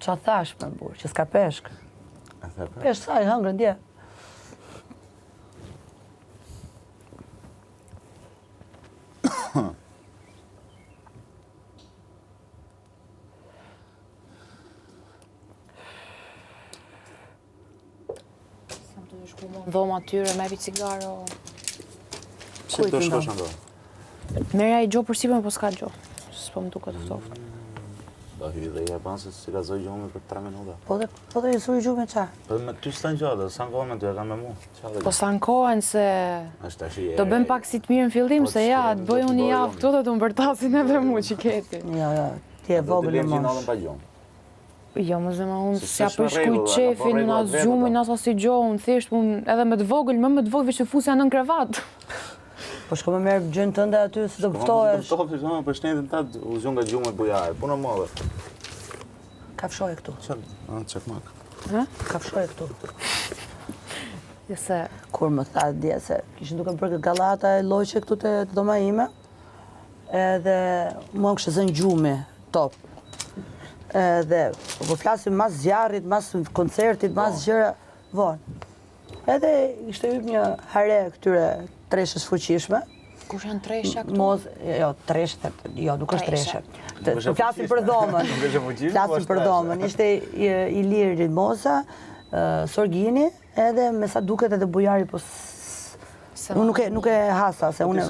Qa thash, më burë, që s'ka peshk? Peshk sa i hëngrën, dje. Dhoma tyre me pi cigaro. Pse do shkosh ando? Merja i gjo për sipër, po s'ka gjo. S'po më duket ftoftë. Do hy dhe ja ban se si gazoj gjumë për 3 minuta. Po dhe jesu i gjumë qa? Po me ty s'tan gjatë, sa kohë me ty e kam me mu. Po s'ankohen se Është tash i do bëm pak si të mirë në fillim, se ja, të bëj unë një javë këtu dhe të më bërtasin edhe mu që keti. Jo, ti e vogël në mosh. pa gjumë. Jo, më zema, unë Se s'ja s'është në përshkuj rregull, qefin, apo unë as rregullat gjumin, veta. as asnjë gjë, unë thjesht unë edhe me të vogël, më me të vogël veç të fusja nën krevat. Po shko me merë gjënë tënde aty se do pëftohesh. Pëftohesh, për shtetin ta u zhjon nga gjumë e bujarë, punë modhe. Kafshoj këtu. Çakmak. Kafshoj këtu. Se Kur më tha dje se kishin duke bërë këtë gallata e loqe këtu te doma ime, edhe mua më kishte zënë gjumi top. Edhe po flasim mas zjarrit, mas koncertit, mas gjëra vonë. Edhe ishte hyrë një hare këtyre treshës fuqishme. kush janë tresha këtu? Mos, jo, treshe, jo, nuk është treshe. është Flasim për dhomën. Nuk është fuqishme, po Flasim është për treshe. dhomën. Ishte Iliri Moza, Sorgini, edhe me sa duket edhe Bujari, po unë nuk e hasa, se unë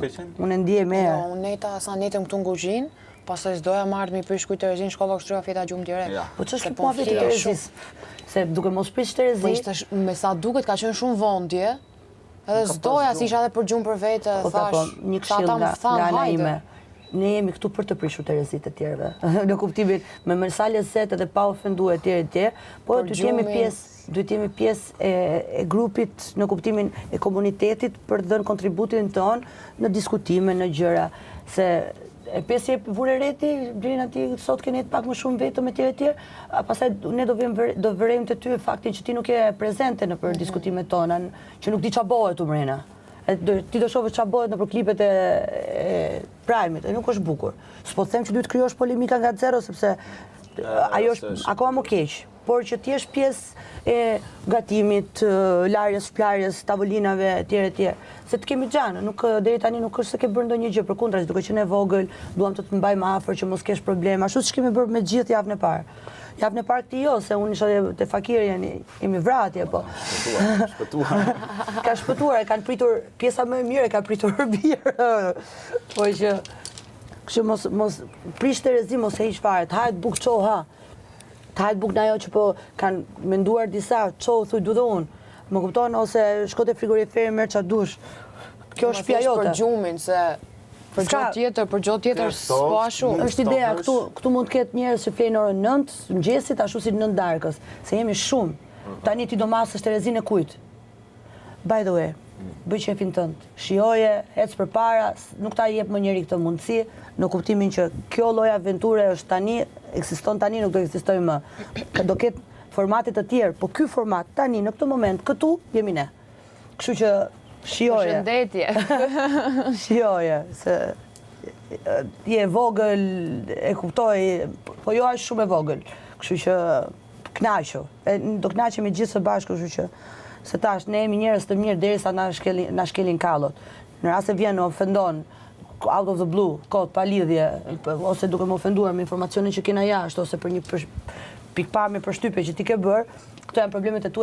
e ndje me Jo, unë neta sa netëm këtu në kuzhinë, pastaj s'doja marrë mi prish kujt Terezin, shkova kështu fjeta gjumë direkt. Po ç'është mua vetë Terezis? Se duke mos prish Po Terezi, ishte me sa duket ka qenë shumë vondje. Edhe s'doja si isha edhe për gjumë për vete, po thash. një sa këshill ata më nga thanë, ana hajde. ime. Ne jemi këtu për të prishur Terezit e tjerëve. Në kuptimin me mësa lezet edhe pa ofenduar etj, po Për duhet jemi gjumin. pjesë e grupit në kuptimin e komunitetit për të dhënë kontributin ton në diskutime, në gjëra. Se e pesi e vure reti, Blerina ti sot keni pak më shumë vetëm etj, pastaj ne do vërejmë të ty faktin që ti nuk je prezente në për diskutimet tona, që nuk di ç'a bëhet u mrena. Ti do shohësh ç'a bëhet nëpër klipet e Prime-it, e nuk është bukur. S'po them që duhet krijosh polemika nga zero sepse ajo është akoma më keq, por që ti jesh pjesë e gatimit, larjes, shplarjes, tavolinave etj. Se të kemi gjanë, nuk deri tani nuk është se ke bërë ndonjë gjë, përkundrazi, duke qenë e vogël, duam të mbajmë afër që mos kesh probleme, ashtu siç kemi bërë me gjithë javën e parë. Javën e parë këti jo, se unë isha te fakiri, jemi vratje, po. Shpëtuar. Ka shpëtuar, e kanë pritur pjesa më e mirë, e kanë pritur birë. Po që, kështu mos prish Terezi, mos e hiq fare, të hajt buk ço ha. Të hajt buk në ajo që po kanë menduar disa, ço thuj du dhe unë. Më kupton, ose shko te frigoriferi merr ç'a dush. Kjo është shtëpia jote. Për gjumin, se për gjë tjetër s'po ashtu. Është ideja, këtu mund të ketë njerëz që flenë orën 9 mëngjesit ashtu si 9 darkës, se jemi shumë. Tani ti do masësh Terezin e kujt? By the way, bëj qefin tënd. Shijoje, ec përpara, nuk ta jep më njëri këtë mundësi, në kuptimin që kjo lloj aventure është tani, ekziston tani, nuk do ekzistojë më. Do ketë formate të tjerë, po ky format tani në këtë moment këtu jemi ne. Kështu që shijoje. Përshëndetje. Shijoje, se je vogël, e kuptoj, po jo është shumë e vogël. Kështu që knaqo. Do knaqemi gjithë së bashku, kështu që se tash ne jemi njerëz të mirë derisa na shkelin kallot. Në rast se vjen në ofendon out of the blue, kot pa lidhje, ose duke më ofenduar me informacionin që kena jashtë, ose për një pikpamje për shtypje që ti ke bërë, këto janë problemet e tua.